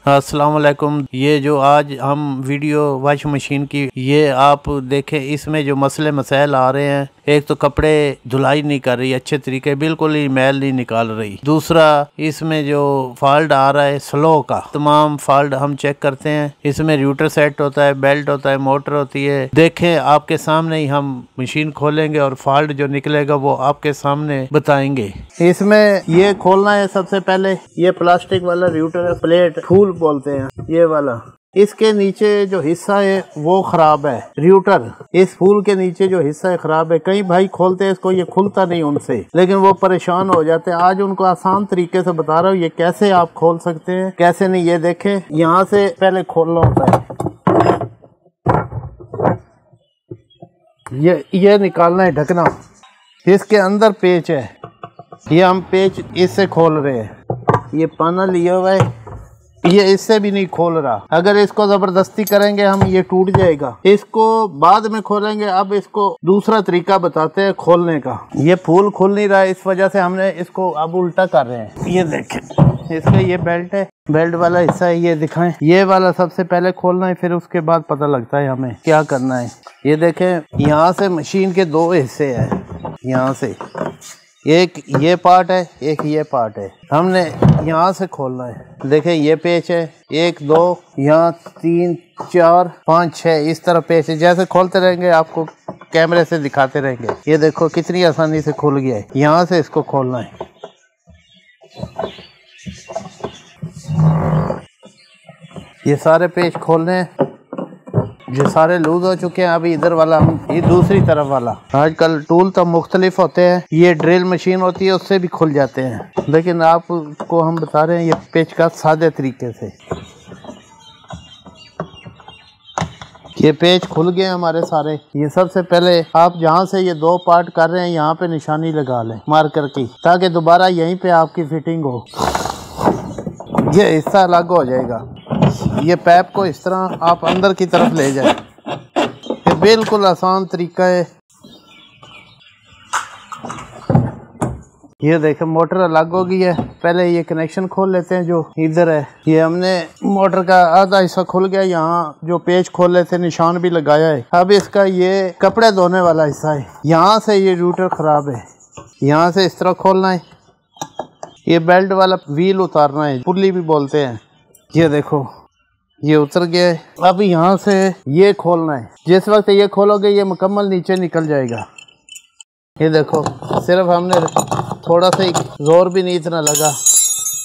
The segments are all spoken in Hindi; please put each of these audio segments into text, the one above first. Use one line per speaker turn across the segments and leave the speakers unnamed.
अस्सलाम वालेकुम। ये जो आज हम वीडियो वॉशिंग मशीन की ये आप देखें, इसमें जो मसले मसाइल आ रहे हैं, एक तो कपड़े धुलाई नहीं कर रही अच्छे तरीके, बिल्कुल ही मैल नहीं निकाल रही। दूसरा, इसमें जो फॉल्ट आ रहा है स्लो का, तमाम फॉल्ट हम चेक करते हैं। इसमें र्यूटर सेट होता है, बेल्ट होता है, मोटर होती है। देखें आपके सामने ही हम मशीन खोलेंगे और फॉल्ट जो निकलेगा वो आपके सामने बताएंगे। इसमें ये खोलना है सबसे पहले। ये प्लास्टिक वाला र्यूटर है, प्लेट फूल बोलते हैं ये वाला। इसके नीचे जो हिस्सा है वो खराब है, र्यूटर। इस फूल के नीचे जो हिस्सा है खराब है। कई भाई खोलते हैं इसको, ये खुलता नहीं उनसे, लेकिन वो परेशान हो जाते हैं। आज उनको आसान तरीके से बता रहा हूँ ये कैसे आप खोल सकते हैं, कैसे नहीं। ये देखें, यहाँ से पहले खोलना होता है। ये निकालना है ढकना। इसके अंदर पेच है, ये हम पेच इससे खोल रहे हैं। ये पाना लिया हुआ है, ये इससे भी नहीं खोल रहा। अगर इसको जबरदस्ती करेंगे हम, ये टूट जाएगा। इसको बाद में खोलेंगे। अब इसको दूसरा तरीका बताते हैं खोलने का। ये फूल खुल नहीं रहा है, इस वजह से हमने इसको अब उल्टा कर रहे हैं। ये देखें, इसका ये बेल्ट है, बेल्ट वाला हिस्सा है, ये दिखाएं। ये वाला सबसे पहले खोलना है, फिर उसके बाद पता लगता है हमें क्या करना है। ये देखें, यहाँ से मशीन के दो हिस्से हैं। यहाँ से एक ये पार्ट है, एक ये पार्ट है। हमने यहाँ से खोलना है। देखें, ये पेच है, 1 2 यहाँ 3 4 5 6 इस तरह पेच है। जैसे खोलते रहेंगे आपको कैमरे से दिखाते रहेंगे। ये देखो कितनी आसानी से खुल गया है। यहाँ से इसको खोलना है। ये सारे पेच खोलने हैं, ये सारे लूज हो चुके हैं। अभी इधर वाला हम, ये दूसरी तरफ वाला। आजकल टूल तो मुख्तलिफ होते हैं। ये ड्रिल मशीन होती है, उससे भी खुल जाते हैं, लेकिन आपको हम बता रहे हैं ये पेच का सादे तरीके से। ये पेच खुल गए हमारे सारे। ये सबसे पहले आप जहाँ से ये दो पार्ट कर रहे हैं, यहाँ पे निशानी लगा लें मार्कर की, ताकि दोबारा यहीं पे आपकी फिटिंग हो। ये हिस्सा अलग हो जाएगा। ये पैप को इस तरह आप अंदर की तरफ ले जाए। ये बिल्कुल आसान तरीका है। ये देखें, मोटर अलग हो गई है। पहले ये कनेक्शन खोल लेते हैं जो इधर है। ये हमने मोटर का आधा हिस्सा खुल गया। यहाँ जो पेच खोले थे निशान भी लगाया है। अब इसका ये कपड़े धोने वाला हिस्सा है। यहाँ से ये र्यूटर खराब है, यहाँ से इस तरह खोलना है। ये बेल्ट वाला व्हील उतारना है, पुल्ली भी बोलते हैं। ये देखो, ये उतर गया है। अब यहाँ से ये खोलना है। जिस वक्त ये खोलोगे ये मुकम्मल नीचे निकल जाएगा। ये देखो, सिर्फ हमने थोड़ा सा जोर भी नहीं इतना लगा।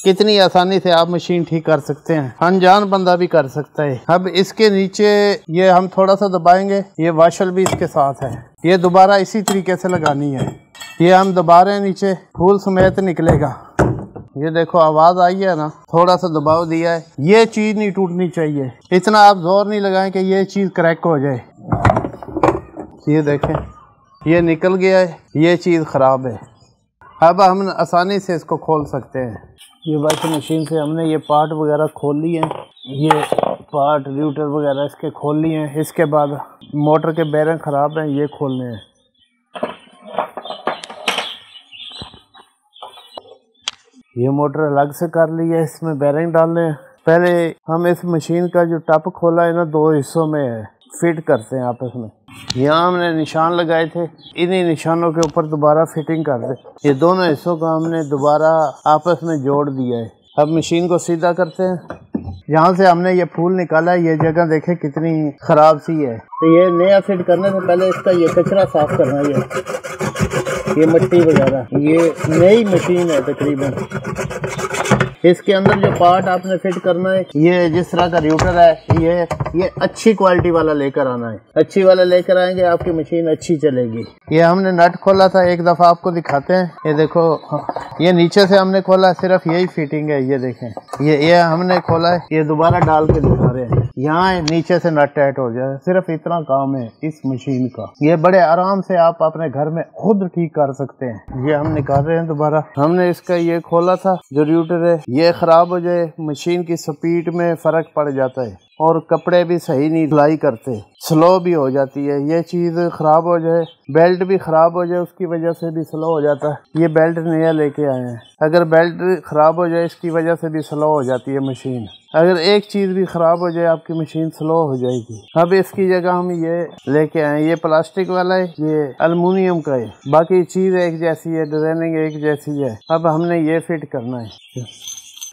कितनी आसानी से आप मशीन ठीक कर सकते हैं, अनजान बंदा भी कर सकता है। अब इसके नीचे ये हम थोड़ा सा दबाएंगे। ये वाशल भी इसके साथ है। ये दोबारा इसी तरीके से लगानी है। ये हम दबा रहे हैं, नीचे फूल समेत निकलेगा। ये देखो, आवाज आई है ना, थोड़ा सा दबाव दिया है। ये चीज नहीं टूटनी चाहिए, इतना आप जोर नहीं लगाएं कि ये चीज क्रैक हो जाए। ये देखें, ये निकल गया है, ये चीज खराब है। अब हम आसानी से इसको खोल सकते हैं। ये वॉशिंग मशीन से हमने ये पार्ट वगैरह खोल लिए हैं। ये पार्ट र्यूटर वगैरह इसके खोल लिए हैं। इसके बाद मोटर के बेरिंग खराब हैं, ये खोलने हैं। ये मोटर अलग से कर ली है, इसमें बेरिंग डालने हैं। पहले हम इस मशीन का जो टप खोला है ना, 2 हिस्सों में है, फिट करते हैं आपस में। यहाँ हमने निशान लगाए थे, इन्हीं निशानों के ऊपर दोबारा फिटिंग कर दे। ये दोनों हिस्सों को हमने दोबारा आपस में जोड़ दिया है। अब मशीन को सीधा करते हैं। यहाँ से हमने ये फूल निकाला है। ये जगह देखें कितनी खराब सी है। तो ये नया फिट करने से पहले इसका ये कचरा साफ करना है। ये मिट्टी वगैरह, ये नई मशीन है तकरीबन। इसके अंदर जो पार्ट आपने फिट करना है, ये जिस तरह का र्यूटर है, ये अच्छी क्वालिटी वाला लेकर आना है। अच्छी वाला लेकर आएंगे, आपकी मशीन अच्छी चलेगी। ये हमने नट खोला था, एक दफा आपको दिखाते हैं। ये देखो, ये नीचे से हमने खोला, सिर्फ यही फिटिंग है। ये देखें, ये हमने खोला है, ये दोबारा डाल के दिखा रहे हैं। यहाँ नीचे से नट टाइट हो जाए, सिर्फ इतना काम है इस मशीन का। ये बड़े आराम से आप अपने घर में खुद ठीक कर सकते हैं। ये हम निकाल रहे हैं दोबारा। हमने इसका ये खोला था जो र्यूटर है, ये खराब हो जाए, मशीन की स्पीड में फर्क पड़ जाता है। और कपड़े भी सही नहीं सिलाई करते, स्लो भी हो जाती है। ये चीज़ ख़राब हो जाए, बेल्ट भी ख़राब हो जाए, उसकी वजह से भी स्लो हो जाता है। ये बेल्ट नया लेके आए हैं, अगर बेल्ट ख़राब हो जाए इसकी वजह से भी स्लो हो जाती है मशीन। अगर एक चीज़ भी ख़राब हो जाए आपकी मशीन स्लो हो जाएगी। अब इसकी जगह हम ये लेके आए, ये प्लास्टिक वाला है, ये एल्युमिनियम का है, बाकी चीज़ एक जैसी है, डिजाइनिंग एक जैसी है। अब हमने ये फिट करना है।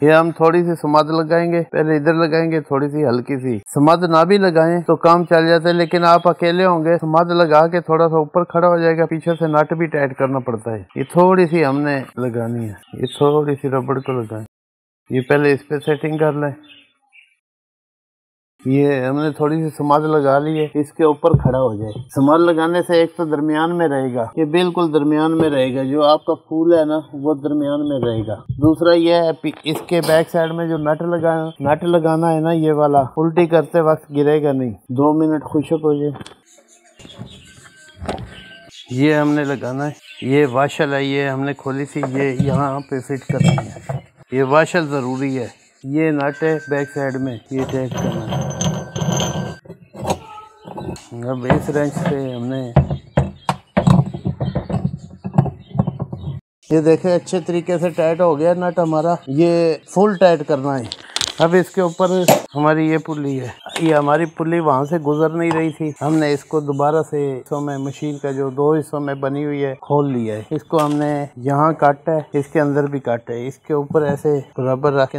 ये हम थोड़ी सी समद लगाएंगे, पहले इधर लगाएंगे थोड़ी सी हल्की सी। समद ना भी लगाएं तो काम चल जाता है, लेकिन आप अकेले होंगे समद लगा के थोड़ा सा ऊपर खड़ा हो जाएगा, पीछे से नट भी टाइट करना पड़ता है। ये थोड़ी सी हमने लगानी है, ये थोड़ी सी रबड़ को लगाएं। ये पहले इस पे सेटिंग कर लें। ये हमने थोड़ी सी समाज लगा ली है, इसके ऊपर खड़ा हो जाए। समाज लगाने से एक तो दरमियान में रहेगा, ये बिल्कुल दरमियान में रहेगा, जो आपका फूल है ना वो दरमियान में रहेगा। दूसरा ये है इसके बैक साइड में जो नट लगाना है ना, ये वाला उल्टी करते वक्त गिरेगा नहीं। 2 मिनट खुशक हो जाए। ये हमने लगाना है, ये वाशल है, ये हमने खोली थी, ये यहाँ पे फिट करनी है। ये वाशल ज़रूरी है। ये नट है बैक साइड में, ये टाइट करना है। अब इस रेंच से हमने ये देखे अच्छे तरीके से टाइट हो गया नट हमारा। ये फुल टाइट करना है। अब इसके ऊपर हमारी ये पुल्ली है, ये हमारी पुल्ली वहाँ से गुजर नहीं रही थी, हमने इसको दोबारा से हिस्सों में मशीन का जो 2 हिस्सों में बनी हुई है खोल लिया है। इसको हमने यहाँ काटा है, इसके अंदर भी काटा है, इसके ऊपर ऐसे बराबर रखे।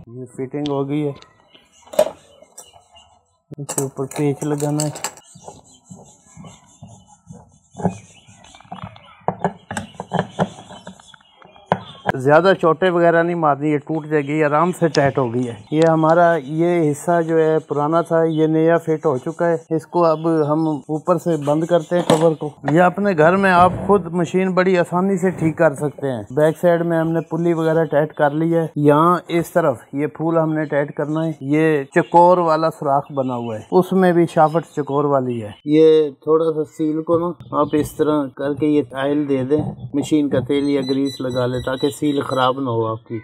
ये फिटिंग हो गई है, इसके ऊपर पेच लगाना है। ज़्यादा चोटें वगैरह नहीं मारनी, ये टूट जाएगी, आराम से टाइट हो गई है। ये हमारा ये हिस्सा जो है पुराना था, ये नया फिट हो चुका है। इसको अब हम ऊपर से बंद करते हैं कवर को। ये अपने घर में आप खुद मशीन बड़ी आसानी से ठीक कर सकते हैं। बैक साइड में हमने पुल्ली वगैरह टाइट कर ली है। यहाँ इस तरफ ये फूल हमने टाइट करना है। ये चकोर वाला सुराख बना हुआ है, उसमें भी शाफट चकोर वाली है। ये थोड़ा सा सील को ना आप इस तरह करके ये टाइल दे दें, मशीन का तेल या ग्रीस लगा ले ताकि सील खराब ना हो आपकी।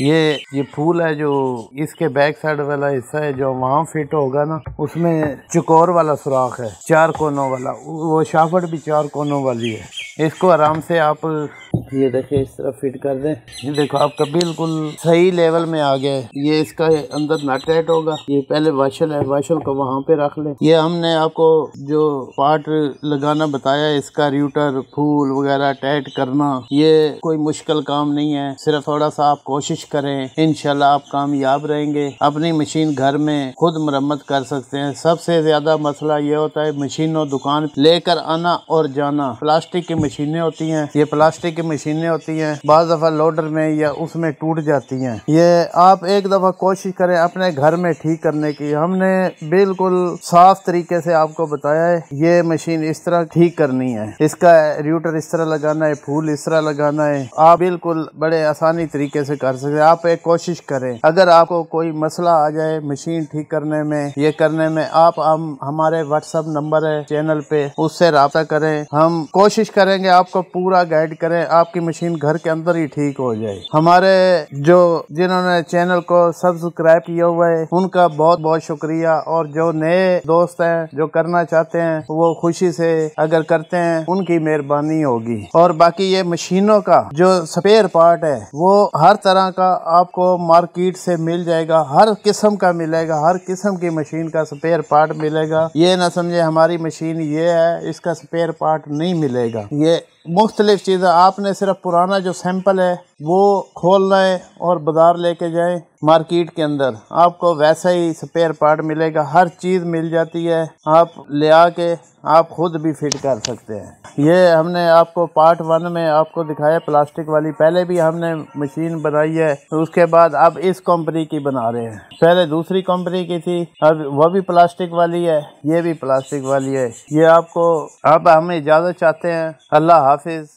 ये फूल है जो इसके बैक साइड वाला हिस्सा है, जो वहाँ फिट होगा ना, उसमें चकोर वाला सुराख है, 4 कोनों वाला। वो शाफट भी 4 कोनों वाली है। इसको आराम से आप ये देखिए इस तरह फिट कर दें। ये देखो आपका बिल्कुल सही लेवल में आ गया है। ये इसका अंदर नट टाइट होगा। ये पहले वाशल है, वाशल को वहाँ पे रख ले। ये हमने आपको जो पार्ट लगाना बताया, इसका रूटर फूल वगैरह टाइट करना, ये कोई मुश्किल काम नहीं है। सिर्फ थोड़ा सा आप कोशिश करें, इंशाल्लाह आप कामयाब रहेंगे। अपनी मशीन घर में खुद मरम्मत कर सकते हैं। सबसे ज्यादा मसला ये होता है मशीनों दुकान लेकर आना और जाना। प्लास्टिक की मशीनें होती हैं, ये प्लास्टिक की मशीनें होती हैं, बाज़ दफ़ा लोडर में या उसमें टूट जाती हैं। ये आप एक दफ़ा कोशिश करें अपने घर में ठीक करने की। हमने बिल्कुल साफ तरीके से आपको बताया है, ये मशीन इस तरह ठीक करनी है, इसका रूटर इस तरह लगाना है, फूल इस तरह लगाना है। आप बिल्कुल बड़े आसानी तरीके से कर सकते हैं। आप एक कोशिश करें, अगर आपको कोई मसला आ जाए मशीन ठीक करने में, ये करने में, आप हमारे व्हाट्सएप नंबर है चैनल पे, उससे रब्ता करें। हम कोशिश करेंगे आपको पूरा गाइड करें, आपकी मशीन घर के अंदर ही ठीक हो जाए। हमारे जिन्होंने चैनल को सब्सक्राइब किया हुआ है उनका बहुत बहुत शुक्रिया, और जो नए दोस्त हैं जो करना चाहते हैं वो खुशी से अगर करते हैं, उनकी मेहरबानी होगी। और बाकी ये मशीनों का जो स्पेयर पार्ट है वो हर तरह का आपको मार्केट से मिल जाएगा, हर किस्म का मिलेगा, हर किस्म की मशीन का स्पेयर पार्ट मिलेगा। ये ना समझे हमारी मशीन ये है इसका स्पेयर पार्ट नहीं मिलेगा। ये मुख्तलिफ चीज़ें, आपने सिर्फ पुराना जो सैंपल है वो खोलना है और बाजार लेके जाएं मार्केट के अंदर, आपको वैसा ही स्पेयर पार्ट मिलेगा। हर चीज़ मिल जाती है, आप ले आके आप खुद भी फिट कर सकते हैं। ये हमने आपको पार्ट 1 में आपको दिखाया प्लास्टिक वाली, पहले भी हमने मशीन बनाई है, तो उसके बाद अब इस कंपनी की बना रहे हैं। पहले दूसरी कंपनी की थी, अब वो भी प्लास्टिक वाली है, ये भी प्लास्टिक वाली है। ये आपको अब हम इजाज़त चाहते हैं। अल्लाह हाफिज।